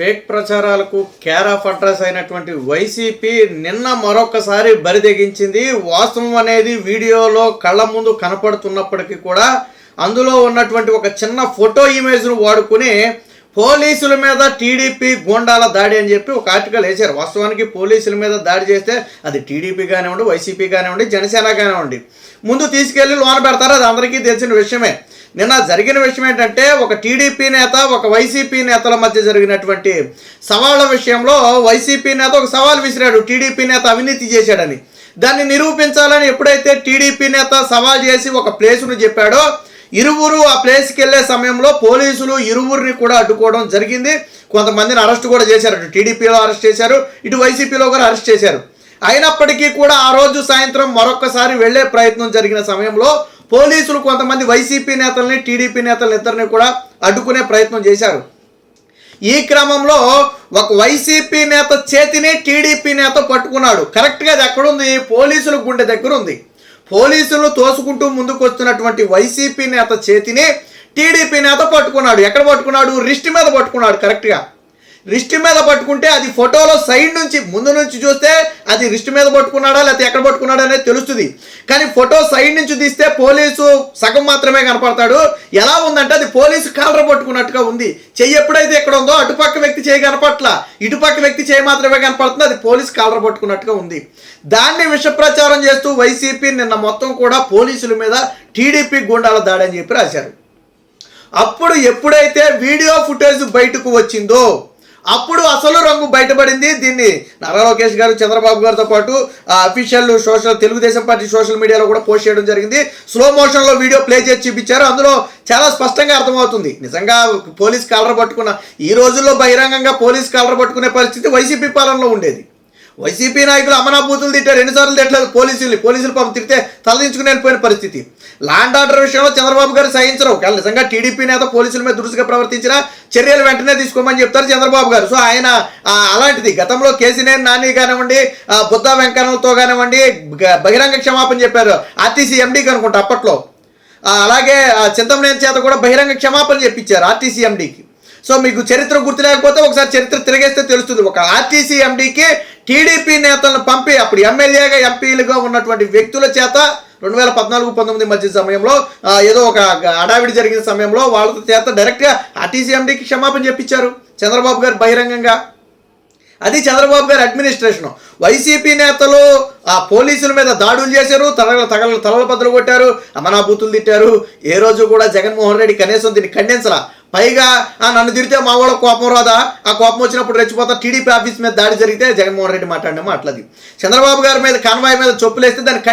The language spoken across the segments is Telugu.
ఫేక్ ప్రచారాలకు కేర్ ఆఫ్ అడ్రస్ అయినటువంటి వైసీపీ నిన్న మరొకసారి బరిదెగించింది. వాస్తవం అనేది వీడియోలో కళ్ళ ముందు కనపడుతున్నప్పటికీ కూడా అందులో ఉన్నటువంటి ఒక చిన్న ఫోటో ఇమేజ్ను వాడుకుని పోలీసుల మీద టీడీపీ గూండాల దాడి అని చెప్పి ఒక ఆర్టికల్ వేశారు. వాస్తవానికి పోలీసుల మీద దాడి చేస్తే అది టీడీపీ కానివ్వండి, వైసీపీ కానివ్వండి, జనసేన కానివ్వండి ముందు తీసుకెళ్లి లోన పెడతారు. అది అందరికీ తెలిసిన విషయమే. నిన్న జరిగిన విషయం ఏంటంటే ఒక టీడీపీ నేత ఒక వైసీపీ నేతల మధ్య జరిగినటువంటి సవాళ్ళ విషయంలో వైసీపీ నేత ఒక సవాల్ విసిరాడు, టీడీపీ నేత అవినీతి చేశాడని. దాన్ని నిరూపించాలని ఎప్పుడైతే టీడీపీ నేత సవాల్ చేసి ఒక ప్లేసును చెప్పాడో ఇరువురు ఆ ప్లేస్కి వెళ్ళే సమయంలో పోలీసులు ఇరువురిని కూడా అడ్డుకోవడం జరిగింది. కొంతమందిని అరెస్ట్ కూడా చేశారు. అటు టీడీపీలో అరెస్ట్ చేశారు, ఇటు వైసీపీలో కూడా అరెస్ట్ చేశారు. అయినప్పటికీ కూడా ఆ రోజు సాయంత్రం మరొకసారి వెళ్లే ప్రయత్నం జరిగిన సమయంలో పోలీసులు కొంతమంది వైసీపీ నేతల్ని టీడీపీ నేతలని ఇద్దరిని కూడా అడ్డుకునే ప్రయత్నం చేశారు. ఈ క్రమంలో ఒక వైసీపీ నేత చేతిని టీడీపీ నేత పట్టుకున్నాడు. కరెక్ట్గా అది ఎక్కడుంది? పోలీసుల గుండె దగ్గర ఉంది. పోలీసులు తోసుకుంటూ ముందుకు వస్తున్నటువంటి వైసీపీ నేత చేతిని టీడీపీ నేత పట్టుకున్నాడు. ఎక్కడ పట్టుకున్నాడు? రిస్ట్ మీద పట్టుకున్నాడు. కరెక్ట్గా రిస్ట్ మీద పట్టుకుంటే అది ఫోటోలో సైడ్ నుంచి ముందు నుంచి చూస్తే అది రిస్ట్ మీద పట్టుకున్నాడా లేకపోతే ఎక్కడ పట్టుకున్నాడా అనేది తెలుస్తుంది. కానీ ఫోటో సైడ్ నుంచి తీస్తే పోలీసు సగం మాత్రమే కనపడతాడు. ఎలా ఉందంటే అది పోలీసు కాలర్ పట్టుకున్నట్టుగా ఉంది. చెయ్యి ఎప్పుడైతే ఎక్కడ ఉందో అటుపక్క వ్యక్తి చేయి కనపట్ల, ఇటుపక్క వ్యక్తి చేయి మాత్రమే కనపడుతుంది. అది పోలీసు కాలర్ పట్టుకున్నట్టుగా ఉంది. దాన్ని విష ప్రచారం చేస్తూ వైసీపీ నిన్న మొత్తం కూడా పోలీసుల మీద టీడీపీ గుండాల దాడి అని చెప్పి రాశారు. అప్పుడు ఎప్పుడైతే వీడియో ఫుటేజ్ బయటకు వచ్చిందో అప్పుడు అసలు రంగు బయటపడింది. దీన్ని నారా లోకేష్ గారు, చంద్రబాబు గారితో పాటు అఫీషియల్ తెలుగుదేశం పార్టీ సోషల్ మీడియాలో కూడా పోస్ట్ చేయడం జరిగింది. స్లో మోషన్లో వీడియో ప్లే చేసి చూపించారు. అందులో చాలా స్పష్టంగా అర్థమవుతుంది నిజంగా పోలీస్ కాలర్ పట్టుకున్న ఈ రోజుల్లో బహిరంగంగా పోలీస్ కాలర్ పట్టుకునే పరిస్థితి వైసీపీ పాలనలో ఉండేది. వైసీపీ నాయకులు అమనాభూతులు తిట్టారు, ఎన్నిసార్లు తిట్టలేదు పోలీసులు పాపం తిరిగితే తలదించుకుని వెళ్ళిపోయిన పరిస్థితి. ల్యాండ్ ఆర్డర్ విషయంలో చంద్రబాబు గారు సహించరు. నిజంగా టీడీపీ నేత పోలీసుల మీద దురుసుగా ప్రవర్తించిన చర్యలు వెంటనే తీసుకోమని చెప్తారు చంద్రబాబు గారు. సో ఆయన అలాంటిది గతంలో కేసీనేని నాని కానివ్వండి, బుద్ధా వెంకన్నలతో కానివ్వండి బహిరంగ క్షమాపణ చెప్పారు. ఆర్టీసీ ఎండీకి అనుకుంటా అప్పట్లో. అలాగే చింతమనేని చేత కూడా బహిరంగ క్షమాపణ చెప్పించారు ఆర్టీసీ ఎండీకి. సో మీకు చరిత్ర గుర్తు లేకపోతే ఒకసారి చరిత్ర తిరిగేస్తే తెలుస్తుంది. ఒక ఆర్టీసీ ఎండీకి టీడీపీ నేతలను పంపి అప్పుడు ఎమ్మెల్యేగా ఎంపీలుగా ఉన్నటువంటి వ్యక్తుల చేత 2014-19 మధ్య సమయంలో ఏదో ఒక అడావిడి జరిగిన సమయంలో వాళ్ళ చేత డైరెక్ట్గా ఆర్టీసీ ఎండీకి క్షమాపణ చెప్పించారు చంద్రబాబు గారు బహిరంగంగా. అది చంద్రబాబు గారి అడ్మినిస్ట్రేషను. వైసీపీ నేతలు పోలీసుల మీద దాడులు చేశారు, తలల బద్దలు కొట్టారు, అమనాభూతులు తిట్టారు. ఏ రోజు కూడా జగన్మోహన్ రెడ్డి కనీసం దీన్ని ఖండించలా. పైగా నన్ను తిరిగితే మా వాళ్ళ కోపం రాదా, ఆ కోపం వచ్చినప్పుడు రెచ్చిపోతా. టీడీపీ ఆఫీస్ మీద దాడి జరిగితే జగన్మోహన్ రెడ్డి మాట్లాడిన మాటలది. చంద్రబాబు గారి మీద కాన్వాయ్ మీద చొప్పులేస్తే దాన్ని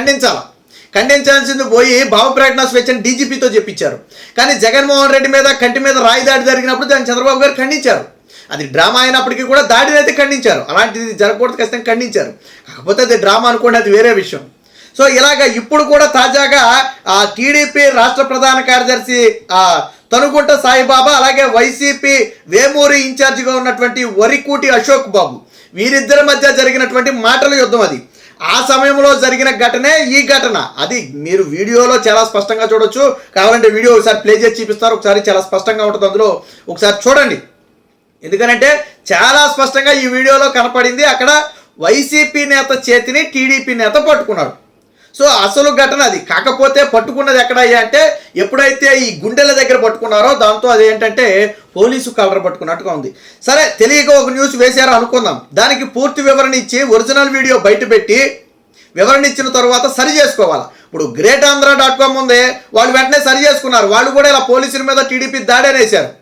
ఖండించాల్సింది పోయి భావప్రకటన స్వేచ్ఛని డీజీపీతో చెప్పించారు. కానీ జగన్మోహన్ రెడ్డి మీద కంటి మీద రాయి దాడి జరిగినప్పుడు దాన్ని చంద్రబాబు గారు ఖండించారు. అది డ్రామా అయినప్పటికీ కూడా దాడిని అయితే ఖండించారు. అలాంటిది జరగకూడదు ఖచ్చితంగా ఖండించారు. కాకపోతే అది డ్రామా అనుకోండి, అది వేరే విషయం. సో ఇలాగ ఇప్పుడు కూడా తాజాగా టీడీపీ రాష్ట్ర ప్రధాన కార్యదర్శి తనుగుంట సాయిబాబా, అలాగే వైసీపీ వేమూరి ఇన్ఛార్జిగా ఉన్నటువంటి వరికూటి అశోక్ బాబు, వీరిద్దరి మధ్య జరిగినటువంటి మాటల యుద్ధం అది. ఆ సమయంలో జరిగిన ఘటనే ఈ ఘటన. అది మీరు వీడియోలో చాలా స్పష్టంగా చూడొచ్చు. కావాలంటే వీడియో ఒకసారి ప్లే చేసి చూపిస్తారు, ఒకసారి చాలా స్పష్టంగా ఉంటుంది. అందులో ఒకసారి చూడండి. ఎందుకనంటే చాలా స్పష్టంగా ఈ వీడియోలో కనపడింది. అక్కడ వైసీపీ నేత చేతిని టీడీపీ నేత పట్టుకున్నాడు. సో అసలు ఘటన అది. కాకపోతే పట్టుకున్నది ఎక్కడయ్యా అంటే ఎప్పుడైతే ఈ గుండెల దగ్గర పట్టుకున్నారో దాంతో అదేంటంటే పోలీసు కలర్ పట్టుకున్నట్టుగా ఉంది. సరే, తెలియక ఒక న్యూస్ వేశారో అనుకుందాం. దానికి పూర్తి వివరణ ఇచ్చి ఒరిజినల్ వీడియో బయట పెట్టి వివరణ ఇచ్చిన తర్వాత సరి చేసుకోవాలి. ఇప్పుడు greatanandhra.com ఉంది, వాళ్ళు వెంటనే సరి చేసుకున్నారు. వాళ్ళు కూడా ఇలా పోలీసుల మీద టీడీపీ దాడి వేశారు.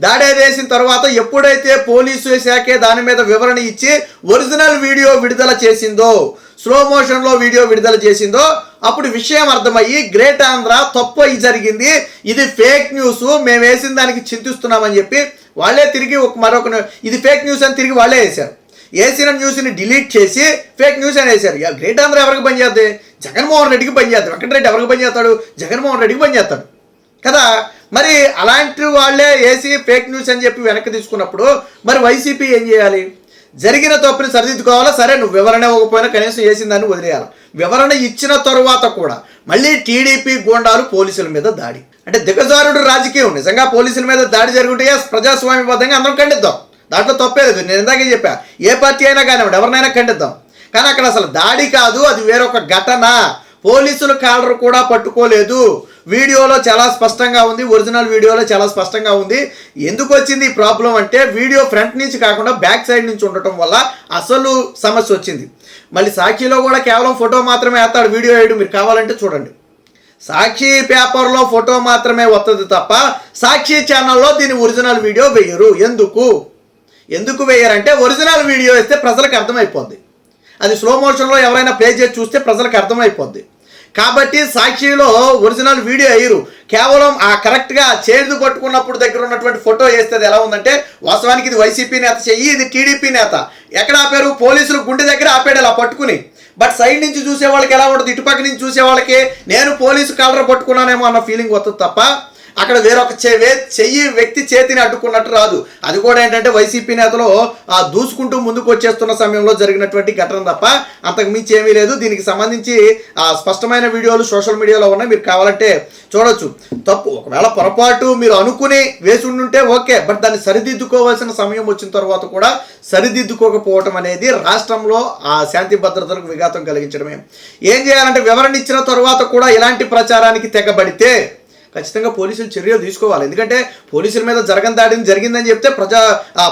దాడి వేసిన తర్వాత ఎప్పుడైతే పోలీసు శాఖే దాని మీద వివరణ ఇచ్చి ఒరిజినల్ వీడియో విడుదల చేసిందో, స్లో మోషన్లో వీడియో విడుదల చేసిందో అప్పుడు విషయం అర్థమయ్యి గ్రేట్ ఆంధ్ర తప్పు అయి జరిగింది, ఇది ఫేక్ న్యూస్, మేము వేసిన దానికి చింతిస్తున్నామని చెప్పి వాళ్ళే తిరిగి మరొక ఇది ఫేక్ న్యూస్ అని తిరిగి వాళ్ళే వేశారు. వేసిన న్యూస్ని డిలీట్ చేసి ఫేక్ న్యూస్ అని వేశారు. గ్రేట్ ఆంధ్ర ఎవరికి పనిచేద్ది? జగన్మోహన్ రెడ్డికి పనిచేస్తాడు. వెంకటరెడ్డి ఎవరికి పనిచేస్తాడు? జగన్మోహన్ రెడ్డికి పనిచేస్తాడు కదా. మరి అలాంటి వాళ్ళే వేసి ఫేక్ న్యూస్ అని చెప్పి వెనక్కి తీసుకున్నప్పుడు మరి వైసీపీ ఏం చేయాలి? జరిగిన తప్పుని సరిదిద్దుకోవాలా? సరే, నువ్వు వివరణ ఇవ్వకపోయినా కనీసం వేసిన దాన్ని వదిలేయాలి. వివరణ ఇచ్చిన తరువాత కూడా మళ్ళీ టీడీపీ గూండాలు పోలీసుల మీద దాడి. అంటే దిగజారుడు రాజకీయం. నిజంగా పోలీసుల మీద దాడి జరుగుంటే ప్రజాస్వామ్యబద్ధంగా అందరం ఖండిద్దాం. దాంట్లో తప్పేలేదు. నేను ఇందాకే చెప్పా, ఏ పార్టీ అయినా కానివ్వండి, ఎవరినైనా ఖండిద్దాం. కానీ అక్కడ అసలు దాడి కాదు, అది వేరొక ఘటన. పోలీసులు కాలర్ కూడా పట్టుకోలేదు. వీడియోలో చాలా స్పష్టంగా ఉంది, ఒరిజినల్ వీడియోలో చాలా స్పష్టంగా ఉంది. ఎందుకు వచ్చింది ఈ ప్రాబ్లం అంటే, వీడియో ఫ్రంట్ నుంచి కాకుండా బ్యాక్ సైడ్ నుంచి ఉండటం వల్ల అసలు సమస్య వచ్చింది. మళ్ళీ సాక్షిలో కూడా కేవలం ఫోటో మాత్రమే వేస్తాడు, వీడియో వేయడం. మీరు కావాలంటే చూడండి, సాక్షి పేపర్లో ఫోటో మాత్రమే వస్తుంది తప్ప సాక్షి ఛానల్లో దీని ఒరిజినల్ వీడియో వేయరు. ఎందుకు వేయరంటే, ఒరిజినల్ వీడియో వేస్తే ప్రజలకు అర్థమైపోద్ది. అది స్లో మోషన్లో ఎవరైనా ప్లే చేసి చూస్తే ప్రజలకు అర్థమైపోద్ది. కాబట్టి సాక్షిలో ఒరిజినల్ వీడియో వేయరు. కేవలం ఆ కరెక్ట్గా చేదు పట్టుకున్నప్పుడు దగ్గర ఉన్నటువంటి ఫోటో వేస్తే ఎలా ఉందంటే, వాస్తవానికి ఇది వైసీపీ నేత చెయ్యి, ఇది టీడీపీ నేత. ఎక్కడ ఆపారు? పోలీసులు గుండె దగ్గర ఆపాడు అలా పట్టుకుని. బట్ సైడ్ నుంచి చూసే వాళ్ళకి ఎలా ఉంటుంది, ఇటుపక్క నుంచి చూసే వాళ్ళకి నేను పోలీసు కాలర్ పట్టుకున్నానేమో అన్న ఫీలింగ్ వస్తుంది తప్ప అక్కడ వేరొక చెయ్యి వ్యక్తి చేతిని అడ్డుకున్నట్టు రాదు. అది కూడా ఏంటంటే వైసీపీ నేతలు దూసుకుంటూ ముందుకు వచ్చేస్తున్న సమయంలో జరిగినటువంటి ఘటన తప్ప అంతకు మించి ఏమీ లేదు. దీనికి సంబంధించి స్పష్టమైన వీడియోలు సోషల్ మీడియాలో ఉన్నాయి, మీరు కావాలంటే చూడొచ్చు. తప్పు ఒకవేళ పొరపాటు మీరు అనుకుని వేసి ఉండుంటే ఓకే, బట్ దాన్ని సరిదిద్దుకోవాల్సిన సమయం వచ్చిన తర్వాత కూడా సరిదిద్దుకోకపోవటం అనేది రాష్ట్రంలో ఆ శాంతి భద్రతలకు విఘాతం కలిగించడమే. ఏం చేయాలంటే, వివరణ ఇచ్చిన తర్వాత కూడా ఇలాంటి ప్రచారానికి తెగబడితే ఖచ్చితంగా పోలీసులు చర్యలు తీసుకోవాలి. ఎందుకంటే పోలీసుల మీద జరిగిందని చెప్తే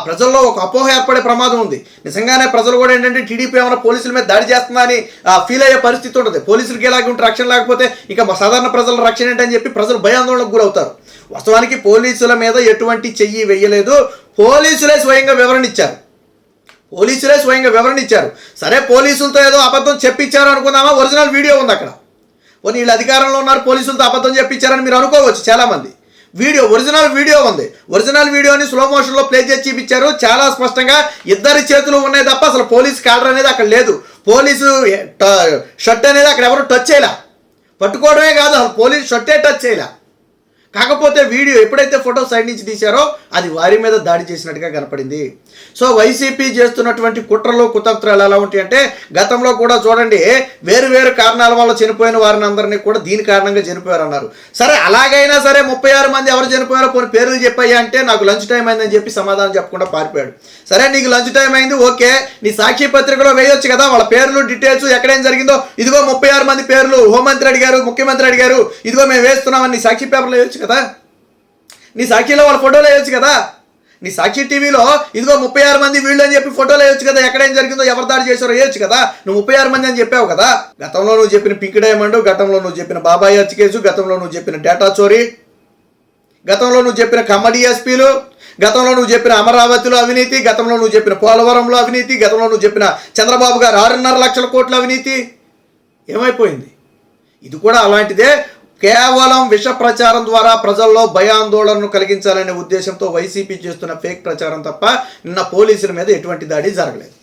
ప్రజల్లో ఒక అపోహ ఏర్పడే ప్రమాదం ఉంది. నిజంగానే ప్రజలు కూడా ఏంటంటే టీడీపీ ఏమైనా పోలీసుల మీద దాడి చేస్తుందని ఫీల్ అయ్యే పరిస్థితి ఉంటుంది. పోలీసులకి ఎలాగ ఉంటే రక్షణ లేకపోతే ఇక సాధారణ ప్రజల రక్షణ ఏంటని చెప్పి ప్రజలు భయాందోళనకు గురవుతారు. వాస్తవానికి పోలీసుల మీద ఎటువంటి చెయ్యి వేయలేదు. పోలీసులే స్వయంగా వివరణ ఇచ్చారు. సరే, పోలీసులతో ఏదో అబద్ధం చెప్పించారు అనుకుందామా, ఒరిజినల్ వీడియో ఉంది అక్కడ. వీళ్ళు అధికారంలో ఉన్నారు, పోలీసులతో అబద్ధం చెప్పించారని మీరు అనుకోవచ్చు చాలామంది. ఒరిజినల్ వీడియో ఉంది. ఒరిజినల్ వీడియోని స్లో మోషన్లో ప్లే చేసి చూపించారు. చాలా స్పష్టంగా ఇద్దరి చేతులు ఉన్నాయి తప్ప అసలు పోలీస్ కాలర్ అనేది అక్కడ లేదు. పోలీసు షర్ట్ అనేది అక్కడ ఎవరు టచ్ చేయలే. పట్టుకోవడమే కాదు, అసలు పోలీస్ షర్టే టచ్ చేయలే. కాకపోతే వీడియో ఎప్పుడైతే ఫోటో సైడ్ నుంచి తీశారో అది వారి మీద దాడి చేసినట్టుగా కనపడింది. సో వైసీపీ చేస్తున్నటువంటి కుట్రలు కుతంత్రాలు ఎలా ఉంటాయంటే, గతంలో కూడా చూడండి, వేరు కారణాల వల్ల చనిపోయిన వారిని అందరినీ కూడా దీని కారణంగా చనిపోయారు అన్నారు. సరే, అలాగైనా సరే 36 మంది ఎవరు చనిపోయారో కొన్ని పేర్లు చెప్పాయా అంటే, నాకు లంచ్ టైం అయిందని చెప్పి సమాధానం చెప్పకుండా పారిపోయాడు. సరే, నీకు లంచ్ టైం అయింది, ఓకే, నీ సాక్షి పత్రికలో వేయొచ్చు కదా వాళ్ళ పేర్లు, డీటెయిల్స్, ఎక్కడేం జరిగిందో, ఇదిగో 36 మంది పేర్లు హోంమంత్రి అడిగారు, ముఖ్యమంత్రి అడిగారు, ఇదిగో మేము వేస్తున్నామని నీ సాక్షి పేపర్లో వేయొచ్చు కదా. నీ సాక్షిలో వాళ్ళ ఫోటోలు వేయొచ్చు కదా. నీ సాక్షి టీవీలో ఇదిగో 36 మంది వీళ్ళు అని చెప్పి ఫోటోలు వేయొచ్చు కదా. ఎక్కడేం జరిగిందో, ఎవరు దాడి చేశారో వేయొచ్చు కదా. నువ్వు 36 మంది అని చెప్పావు కదా. గతంలో నువ్వు చెప్పిన పింక్ డైమండ్, గతంలో నువ్వు చెప్పిన బాబాయ్ హత్య కేసు, గతంలో నువ్వు చెప్పిన డేటా చోరీ, గతంలో నువ్వు చెప్పిన కమ్మడి ఎస్పీలు, గతంలో నువ్వు చెప్పిన అమరావతిలో అవినీతి, గతంలో నువ్వు చెప్పిన పోలవరంలో అవినీతి, గతంలో నువ్వు చెప్పిన చంద్రబాబు గారు 6.5 లక్షల కోట్ల అవినీతి ఏమైపోయింది? ఇది కూడా అలాంటిదే. కేవలం విష ప్రచారం ద్వారా ప్రజల్లో భయాందోళనను కలిగించాలనే ఉద్దేశంతో వైసీపీ చేస్తున్న ఫేక్ ప్రచారం తప్ప నిన్న పోలీసుల మీద ఎటువంటి దాడి జరగలేదు.